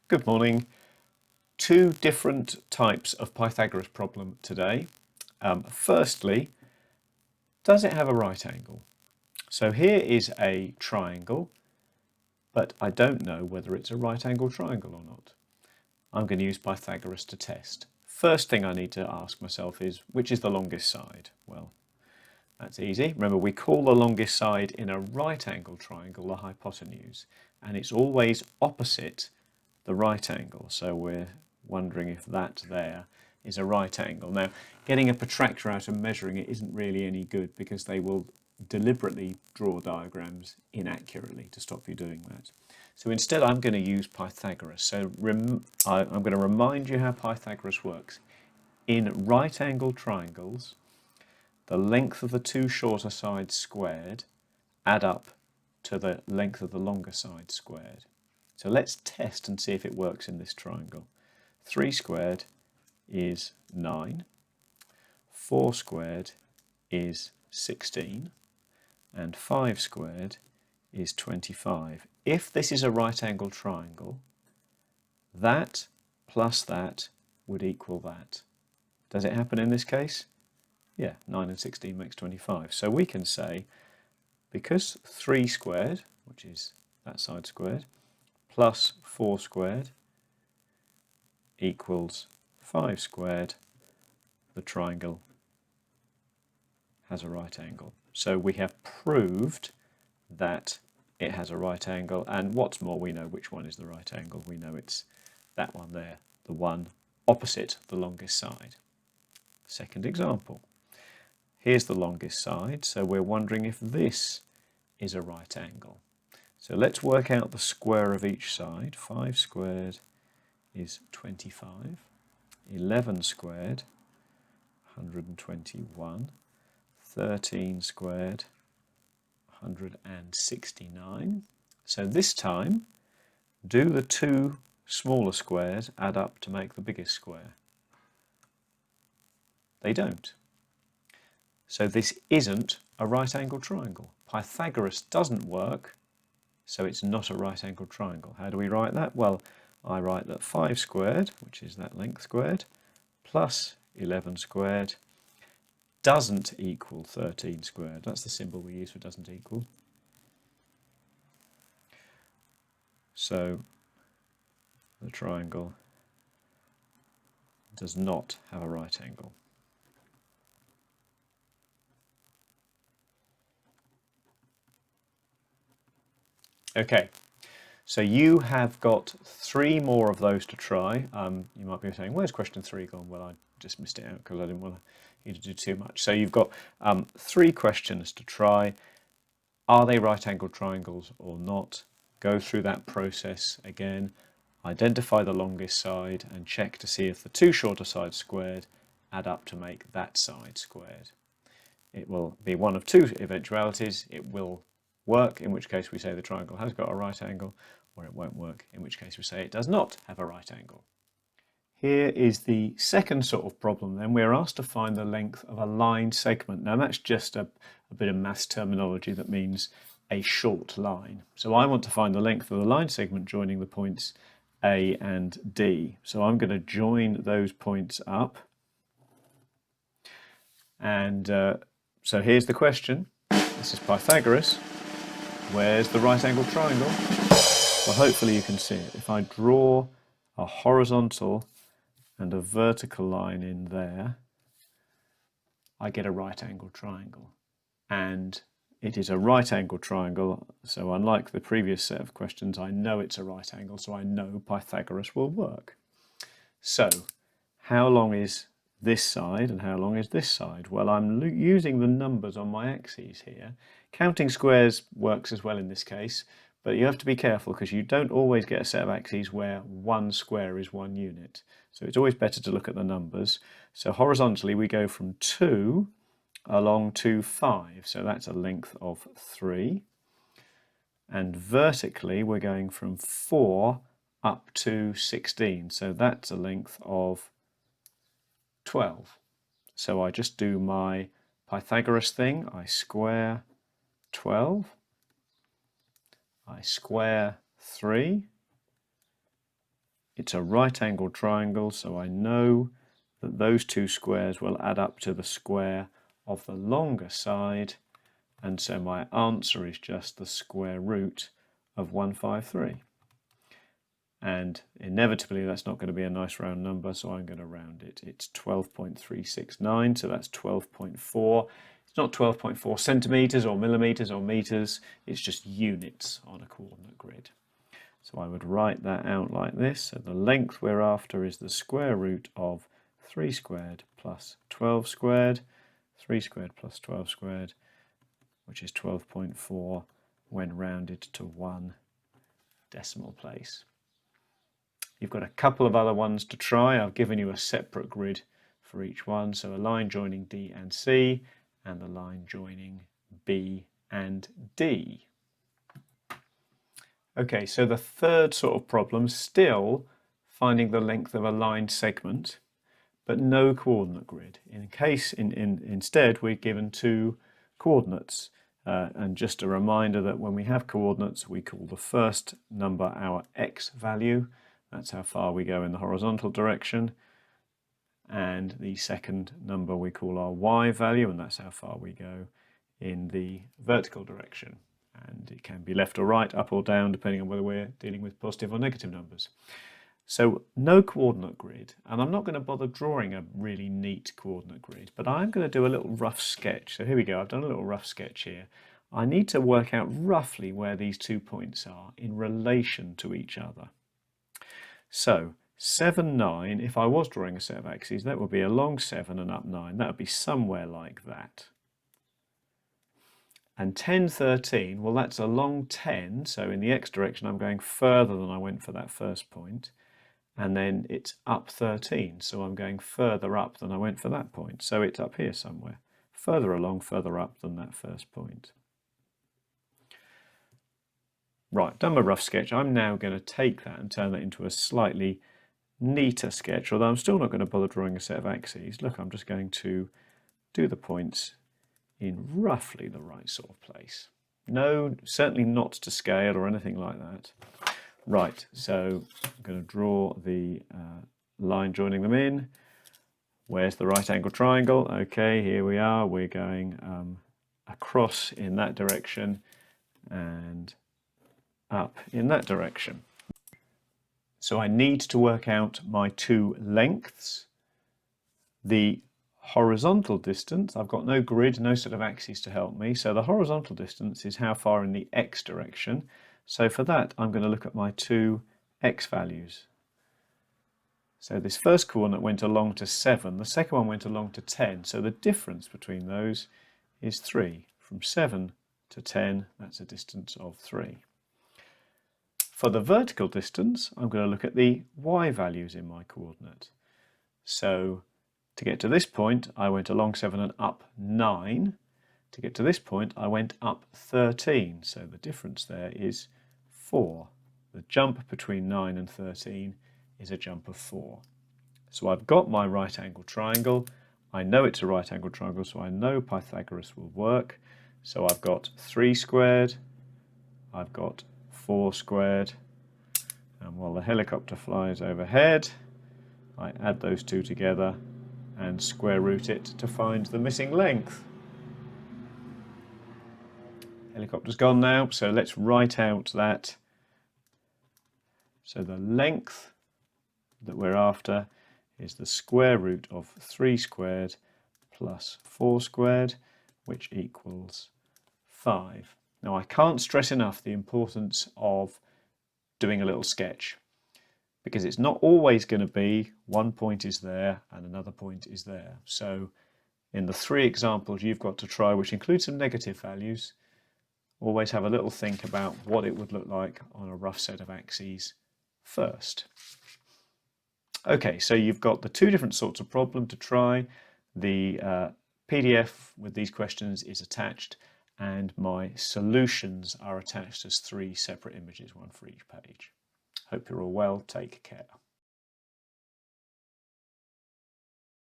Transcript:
Good morning. Two different types of Pythagoras problem today. Firstly, does it have a right angle? So here is a triangle, but I don't know whether it's a right angle triangle or not. I'm going to use Pythagoras to test. First thing I need to ask myself is, which is the longest side? Well, that's easy. Remember, we call the longest side in a right angle triangle the hypotenuse, and it's always opposite the right angle. So we're wondering if that there is a right angle. Now, getting a protractor out and measuring it isn't really any good because they will deliberately draw diagrams inaccurately to stop you doing that. So instead I'm going to use Pythagoras. So I'm going to remind you how Pythagoras works. In right angle triangles, the length of the two shorter sides squared add up to the length of the longer side squared. So let's test and see if it works in this triangle. 3 squared is 9, 4 squared is 16, and 5 squared is 25. If this is a right angle triangle, that plus that would equal that. Does it happen in this case? Yeah, 9 and 16 makes 25. So we can say, because 3 squared, which is that side squared, plus 4 squared equals 5 squared, the triangle has a right angle. So we have proved that it has a right angle, and what's more, we know which one is the right angle. We know it's that one there, the one opposite the longest side. Second example. Here's the longest side, so we're wondering if this is a right angle. So let's work out the square of each side. 5 squared is 25. 11 squared, 121. 13 squared, 169. So this time, do the two smaller squares add up to make the biggest square? They don't. So this isn't a right angle triangle. Pythagoras doesn't work, so it's not a right angle triangle. How do we write that? Well, I write that 5 squared, which is that length squared, plus 11 squared doesn't equal 13 squared. That's the symbol we use for doesn't equal. So the triangle does not have a right angle. Okay, so you have got 3 more of those to try. You might be saying, where's question 3 gone? Well, I just missed it out because I didn't want you to do too much. So you've got 3 questions to try. Are they right angled triangles or not? Go through that process again, identify the longest side and check to see if the two shorter sides squared add up to make that side squared. It will be one of 2 eventualities. It will work, in which case we say the triangle has got a right angle, or it won't work, in which case we say it does not have a right angle. Here is the second sort of problem then. We're asked to find the length of a line segment. Now that's just a bit of maths terminology that means a short line. So I want to find the length of the line segment joining the points A and D. So I'm going to join those points up. And so here's the question. This is Pythagoras. Where's the right angle triangle? Well, hopefully you can see it. If I draw a horizontal and a vertical line in there, I get a right angle triangle. And it is a right angle triangle, so unlike the previous set of questions, I know it's a right angle, so I know Pythagoras will work. So, how long is this side and how long is this side? Well, I'm using the numbers on my axes here. Counting squares works as well in this case, but you have to be careful because you don't always get a set of axes where one square is 1 unit. So it's always better to look at the numbers. So horizontally we go from 2 along to 5, so that's a length of 3. And vertically we're going from 4 up to 16, so that's a length of 12. So I just do my Pythagoras thing. I square 12, I square 3, it's a right angled triangle, so I know that those two squares will add up to the square of the longer side, and so my answer is just the square root of 153. And inevitably that's not going to be a nice round number, so I'm going to round it. It's 12.369, so that's 12.4. It's not 12.4 centimetres or millimetres or metres, it's just units on a coordinate grid. So I would write that out like this. So the length we're after is the square root of 3 squared plus 12 squared, 3 squared plus 12 squared, which is 12.4 when rounded to 1 decimal place. You've got a couple of other ones to try. I've given you a separate grid for each one. So a line joining D and C and the line joining B and D. Okay, so the third sort of problem, still finding the length of a line segment, but no coordinate grid. Instead, we're given two coordinates. And just a reminder that when we have coordinates, we call the first number our x value. That's how far we go in the horizontal direction. And the second number we call our y value, and that's how far we go in the vertical direction. And it can be left or right, up or down, depending on whether we're dealing with positive or negative numbers. So no coordinate grid, and I'm not going to bother drawing a really neat coordinate grid, but I'm going to do a little rough sketch. So here we go, I've done a little rough sketch here. I need to work out roughly where these 2 points are in relation to each other. So 7, 9, if I was drawing a set of axes, that would be along 7 and up 9. That would be somewhere like that. And 10, 13, well that's along 10, so in the x direction I'm going further than I went for that first point. And then it's up 13, so I'm going further up than I went for that point. So it's up here somewhere, further along, further up than that first point. Right, done my rough sketch. I'm now going to take that and turn that into a slightly neater sketch, although I'm still not going to bother drawing a set of axes. Look, I'm just going to do the points in roughly the right sort of place. No, certainly not to scale or anything like that. Right, so I'm going to draw the line joining them in. Where's the right angle triangle? Okay, here we are. We're going across in that direction and up in that direction. So I need to work out my two lengths. The horizontal distance, I've got no grid, no set of axes to help me, so the horizontal distance is how far in the x direction. So for that I'm going to look at my two x values. So this first coordinate went along to 7, the second one went along to 10, so the difference between those is 3. From 7 to 10, that's a distance of 3. For the vertical distance, I'm going to look at the y values in my coordinate. So to get to this point, I went along 7 and up 9. To get to this point, I went up 13. So the difference there is 4. The jump between 9 and 13 is a jump of 4. So I've got my right angle triangle. I know it's a right angle triangle, so I know Pythagoras will work. So I've got 3 squared, I've got 4 squared, and while the helicopter flies overhead, I add those two together and square root it to find the missing length. Helicopter's gone now, so let's write out that. So the length that we're after is the square root of 3 squared plus 4 squared, which equals 5. Now I can't stress enough the importance of doing a little sketch, because it's not always going to be one point is there and another point is there. So in the 3 examples you've got to try, which include some negative values, always have a little think about what it would look like on a rough set of axes first. Okay, so you've got the 2 different sorts of problem to try. The PDF with these questions is attached, and my solutions are attached as 3 separate images, one for each page. Hope you're all well. Take care.